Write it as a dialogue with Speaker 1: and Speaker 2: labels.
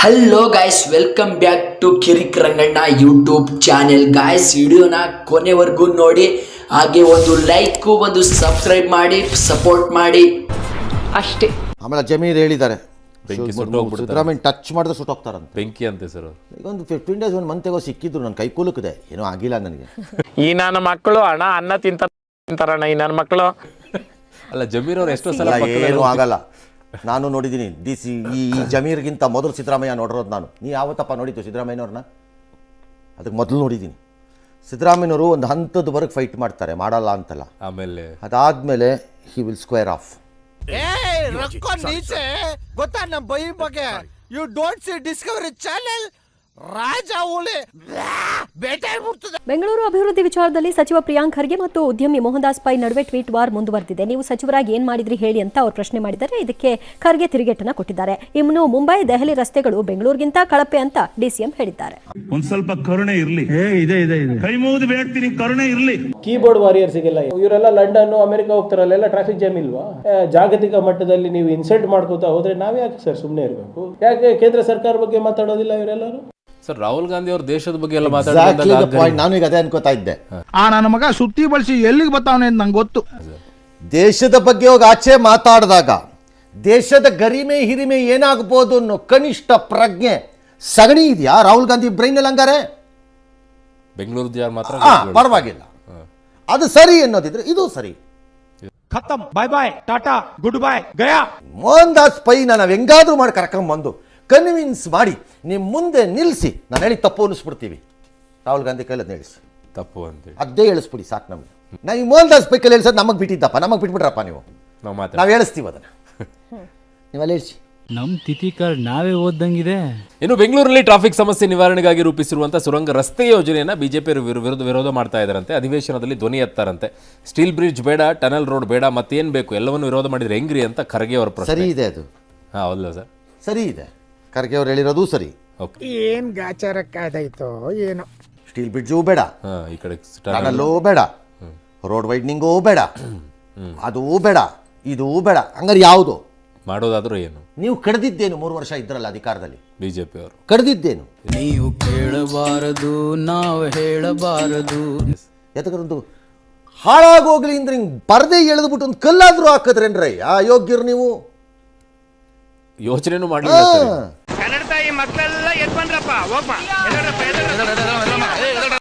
Speaker 1: Hello guys, welcome back to Kirik Ranganna YouTube channel. Guys, ವಿಡಿಯೋನ ಕೊನೆವರೆಗೂ ನೋಡಿ, ಹಾಗೆ ಒಂದು ಲೈಕ್ ಒಂದು ಸಬ್ಸ್ಕ್ರೈಬ್ ಮಾಡಿ ಸಪೋರ್ಟ್ ಮಾಡಿ ಅಷ್ಟೇ.
Speaker 2: ಆಮೇಲೆ ಜಮೀರ್ ಹೇಳಿದ್ದಾರೆ ಸಿದ್ದರಾಮಯ್ಯ ಟಚ್ ಮಾಡಿದ್ರೆ ಸುಟ್ಟೋಗ್ತಾರಂತೆ.
Speaker 3: ಬೆಂಕಿ ಅಂತೆ ಸರ್.
Speaker 2: ಈಗ ಒಂದು 15 ಡೇಸ್ ಒಂದು ಮಂತೆಗೋ ಸಿಕ್ಕಿದ್ರು ನನ್ನ ಕೈ ಕೂಲುಕಿದೆ, ಏನೂ ಆಗಿಲ್ಲ ನನಗೆ.
Speaker 4: ಈ ನನ್ನ ಮಕ್ಕಳು ಅನ್ನ ತಿಂತಾರಣ್ಣ, ಈ ನನ್ನ ಮಕ್ಕಳು.
Speaker 3: ಅಲ್ಲ, ಜಮೀರ್ ಅವ್ರು ಎಷ್ಟೋ ಸಲ
Speaker 2: ಏನೂ ಆಗಲ್ಲ. ನಾನು ನೋಡಿದ್ದೀನಿ ಈ ಜಮೀರ್ಗಿಂತ ಮೊದಲು ಸಿದ್ದರಾಮಯ್ಯ ನೋಡಿರೋದು ನಾನು. ನೀ ಯಾವತ್ತಪ್ಪ ನೋಡಿದ್ದು ಸಿದ್ದರಾಮಯ್ಯನವ್ರನ್ನ? ಅದಕ್ಕೆ ಮೊದಲು ನೋಡಿದ್ದೀನಿ. ಸಿದ್ದರಾಮಯ್ಯನವರು ಒಂದು ಹಂತದವರೆಗೆ ಫೈಟ್ ಮಾಡ್ತಾರೆ, ಮಾಡಲ್ಲ ಅಂತಲ್ಲ.
Speaker 3: ಆಮೇಲೆ
Speaker 2: ಅದಾದ್ಮೇಲೆ ಹಿ ವಿಲ್ ಸ್ಕ್ವೇರ್ ಆಫ್.
Speaker 5: ಗೊತ್ತಾ ನಮ್ಮ ಬೈ ಬಗ್ಗೆ? You don't see Discovery Channel ರಾಜ ಹುಲಿ ಬೇಟೆ ಬಿಡ್ತದೆ.
Speaker 6: ಬೆಂಗಳೂರು ಅಭಿವೃದ್ಧಿ ವಿಚಾರದಲ್ಲಿ ಸಚಿವ ಪ್ರಿಯಾಂಕ್ ಖರ್ಗೆ ಮತ್ತು ಉದ್ಯಮಿ ಮೋಹನ್ ದಾಸ್ ಪೈ ನಡುವೆ ಟ್ವೀಟ್ ವಾರ್ ಮುಂದುವರೆದಿದೆ. ನೀವು ಸಚಿವರಾಗಿ ಏನ್ ಮಾಡಿದ್ರಿ ಹೇಳಿ ಅಂತ ಅವರು ಪ್ರಶ್ನೆ ಮಾಡಿದ್ದಾರೆ. ಇದಕ್ಕೆ ಖರ್ಗೆ ತಿರುಗೇಟನ್ನ ಕೊಟ್ಟಿದ್ದಾರೆ. ಇನ್ನು ಮುಂಬೈ ದೆಹಲಿ ರಸ್ತೆಗಳು ಬೆಂಗಳೂರಿಗಿಂತ ಕಳಪೆ ಅಂತ ಡಿಸಿಎಂ ಹೇಳಿದ್ದಾರೆ.
Speaker 7: ಒಂದ್ ಸ್ವಲ್ಪ ಕರುಣೆ ಇರ್ಲಿ, ಇದೆ ಕೈ ಮುಗಿದು ಬೇಡ್ತೀನಿ, ಕರುಣೆ ಇರ್ಲಿ.
Speaker 8: ಕೀಬೋರ್ಡ್ ವಾರಿಯರ್ಸ್ಗೆಲ್ಲ ಇವರೆಲ್ಲ ಲಂಡನ್ ಅಮೆರಿಕ ಹೋಗ್ತಾರಲ್ಲ, ಟ್ರಾಫಿಕ್ ಜಾಮ್ ಇಲ್ವಾ? ಜಾಗತಿಕ ಮಟ್ಟದಲ್ಲಿ ನೀವು ಇನ್ಸಲ್ಟ್ ಮಾಡ್ಕೋತಾ ಹೋದ್ರೆ ನಾವ್ ಯಾಕೆ ಸರ್ ಸುಮ್ಮನೆ ಇರಬೇಕು? ಯಾಕೆ ಕೇಂದ್ರ ಸರ್ಕಾರ ಬಗ್ಗೆ ಮಾತಾಡೋದಿಲ್ಲ ಇವರೆಲ್ಲರೂ?
Speaker 3: ಸರ್, ರಾಹುಲ್ ಗಾಂಧಿ ಅವ್ರ ದೇಶದ ಬಗ್ಗೆ ಎಲ್ಲ ಮಾತಾಡ್ತಾರೆ.
Speaker 2: ನಾನು ಈಗ ಅದೇ ಅನ್ಕೋತಾ ಇದ್ದೆ.
Speaker 5: ನನ್ನ ಮಗ ಸುತ್ತಿ ಬಳಸಿ ಎಲ್ಲಿಗೆ ಬರ್ತಾವನೆ ಅಂತ ನಂಗೆ ಗೊತ್ತು.
Speaker 2: ದೇಶದ ಬಗ್ಗೆ ಹೋಗಿ ಆಚೆ ಮಾತಾಡಿದಾಗ ದೇಶದ ಗರಿಮೆ ಹಿರಿಮೆ ಏನಾಗ್ಬೋದು ಅನ್ನೋ ಕನಿಷ್ಠ ಪ್ರಜ್ಞೆ ಸಗಣಿ ಇದೆಯಾ ರಾಹುಲ್ ಗಾಂಧಿ ಬ್ರೈನಲ್ಲಿ? ಹಂಗಾರೆ
Speaker 3: ಬೆಂಗಳೂರು ಜಾರ್ ಮಾತ್ರ
Speaker 2: ಪರವಾಗಿಲ್ಲ, ಅದು ಸರಿ ಅನ್ನೋದಿದ್ರೆ ಇದು ಸರಿ.
Speaker 5: ಖತಮ್, ಬಾಯ್ ಬಾಯ್, ಟಾಟಾ, ಗುಡ್ ಬಾಯ್, ಗಯಾ.
Speaker 2: ಮೋಹನ್ ದಾಸ್ ಪೈ ನಾವು ಹೆಂಗಾದ್ರೂ ಮಾಡಿ ಕರ್ಕೊಂಬಂದು ಕನ್ವಿನ್ಸ್ ಮಾಡಿ ನಿಮ್ಮ ಮುಂದೆ ನಿಲ್ಲಿಸಿ ನಾನು ಹೇಳಿ ತಪ್ಪು ಅನ್ನಿಸ್ಬಿಡ್ತೀವಿ. ರಾಹುಲ್ ಗಾಂಧಿ ಕೈಲದ್ದು ಹೇಳಿಸಿ
Speaker 3: ತಪ್ಪು ಅಂತೇಳಿ
Speaker 2: ಅದೇ ಹೇಳಿಸ್ಬಿಡಿ ಸಾಕು. ನಮಗೆ ನಾವು ಈ ಮೋಹನ್ ದಾಸ್ ಪೈ ಕೈಲಿ ಹೇಳಿಸೋದು ನಮಗೆ ಬಿಟ್ಟಿದ್ದಪ್ಪ, ನಮಗೆ ಬಿಟ್ಬಿಟ್ರಪ್ಪ ನೀವು, ನಾವು ಹೇಳಿಸ್ತೀವಿ ಅದನ್ನು, ನೀವಲ್ಲಿ ಹೇಳಿಸಿ.
Speaker 9: ನಮ್ಮ ತಿಥಿಕರ್ ನಾವೇ ಓದ್ದಂಗಿದೆ.
Speaker 3: ಇನ್ನು ಬೆಂಗಳೂರಲ್ಲಿ ಟ್ರಾಫಿಕ್ ಸಮಸ್ಯೆ ನಿವಾರಣೆಗಾಗಿ ರೂಪಿಸಿರುವಂತಹ ಸುರಂಗ ರಸ್ತೆ ಯೋಜನೆಯನ್ನ ಬಿಜೆಪಿ ವಿರೋಧ ಮಾಡ್ತಾ ಇದ್ದಾರಂತೆ. ಅಧಿವೇಶನದಲ್ಲಿ ಧ್ವನಿ ಎತ್ತಾರಂತೆ. ಸ್ಟೀಲ್ ಬ್ರಿಡ್ಜ್ ಬೇಡ, ಟನಲ್ ರೋಡ್ ಬೇಡ, ಮತ್ತೇನ್ ಬೇಕು, ಎಲ್ಲವನ್ನು ವಿರೋಧ ಮಾಡಿದ್ರೆ ಹೆಂಗ್ರಿ ಅಂತ ಖರ್ಗೆ ಅವರ ಪ್ರಶ್ನೆ.
Speaker 2: ಸರಿ ಇದೆ ಅದು.
Speaker 3: ಹೌದಲ್ಲ ಸರ್?
Speaker 2: ಸರಿ ಇದೆ, ಖರ್ಗೆ ಅವ್ರು ಹೇಳಿರೋದು ಸರಿ.
Speaker 5: ಏನ್ ಗಾಚಾರಕ್ಕಾದಾಯ್ತೋ ಏನೋ.
Speaker 2: ಸ್ಟೀಲ್ ಬ್ರಿಡ್ಜು ಬೇಡ,
Speaker 3: ಈ ಕಡೆ
Speaker 2: ಟನಲ್ಲೂ ಬೇಡ, ರೋಡ್ ವೈಡ್ನಿಂಗೂ ಬೇಡ, ಅದು ಬೇಡ, ಇದು ಬೇಡ. ಹಂಗಾರೆ ಯಾವುದು
Speaker 3: ಮಾಡೋದಾದ್ರೂ ಏನು? ನೀವು
Speaker 2: ಕಡ್ದಿದ್ದೇನು? 3 ವರ್ಷ ಇದ್ರಲ್ಲ ಅಧಿಕಾರದಲ್ಲಿ
Speaker 3: ಬಿಜೆಪಿ ಅವರು,
Speaker 2: ಕಡ್ದಿದ್ದೇನು?
Speaker 9: ನೀವು ಕೇಳಬಾರದು, ನಾವು ಹೇಳಬಾರದು.
Speaker 2: ಯಾತಕ್ಕೊಂದು ಹಾಳಾಗೋಗ್ಲಿ ಅಂದ್ರೆ ಹಿಂಗೆ ಪರದೆ ಎಳೆದ್ಬಿಟ್ಟು ಒಂದು ಕಲ್ಲಾದ್ರೂ ಹಾಕಿದ್ರೇನ್ರಯ್ಯ ಯೋಗ್ಯರು ನೀವು?
Speaker 3: ಯೋಚನೆನೂ ಮಾಡಲಿಲ್ಲ.
Speaker 4: ಕನ್ನಡ ತಾಯಿ ಮಕ್ಕಳೆಲ್ಲ ಎದ್ ಬಂದ್ರಪ್ಪ, ಹೋಗ್ಬಾ.